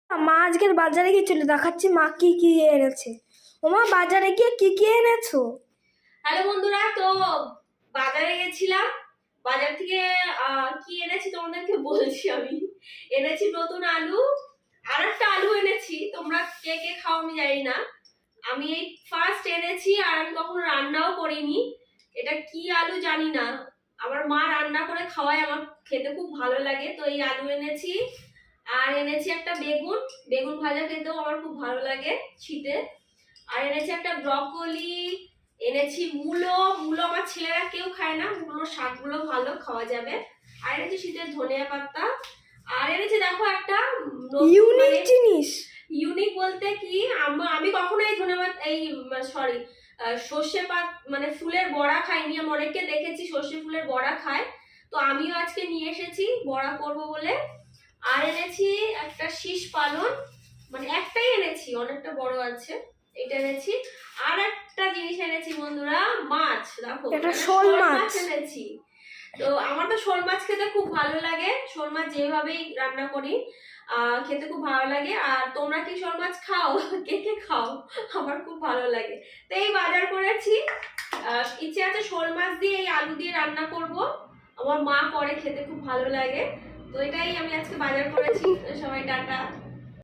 মা আজকের বাজারে গিয়েছিল, দেখাচ্ছি মা কি কি এনেছে। ও মা, বাজারে গিয়ে কি কি এনেছো? হ্যালো বন্ধুরা, তো বাজারে গেছিলাম। বাজার থেকে কি এনেছি তোমাদেরকে বলছি। আমি এনেছি নতুন আলু, আর একটা আলু এনেছি। তোমরা কে কে খাও আমি জানি না, আমি এই ফার্স্ট এনেছি আর আমি কখনো রান্নাও করিনি। এটা কি আলু জানি না, আমার মা রান্না করে খাওয়ায়, আমার খেতে খুব ভালো লাগে। তো এই আলু এনেছি, আর এনেছি একটা বেগুন। বেগুন ভাজা খেতেও আমার খুব ভালো লাগে শীতে। আর এনেছি একটা ব্রকলি, এনেছি মূলো। মূলো আমার ছেলেরা কেউ খায় না, মূলো শাকগুলো ভালো খাওয়া যাবে। আর এনেছি শীতের ধনিয়া পাতা। আর এনেছি দেখো একটা ইউনিক জিনিস। ইউনিক বলতে কি, আমি কখনো এই ধন্যবাদ এই সরি সর্ষে পাত মানে ফুলের বড়া খাইনি। আমি অনেককে দেখেছি সর্ষে ফুলের বড়া খায়, তো আমিও আজকে নিয়ে এসেছি বড়া করব বলে। আর এনেছি একটা শীষ পালন, মানে একটাই এনেছি, অনেকটা বড় আছে, এটা এনেছি। আর একটা জিনিস এনেছি বন্ধুরা, মাছ। দেখো এটা শোল মাছ এনেছি। তো আমার তো শোল মাছ খেতে খুব ভালো লাগে, শোল মাছ যেভাবেই রান্না করি খেতে খুব ভালো লাগে। আর তোমরা কি শোল মাছ খাও? কে কে খাও? আমার খুব ভালো লাগে। তো এই বাজার করেছি, ইচ্ছে আছে শোল মাছ দিয়ে এই আলু দিয়ে রান্না করব। আমার মা করে, খেতে খুব ভালো লাগে। তো এটাই আমি আজকে বাজার করেছি। সবাই টাটা।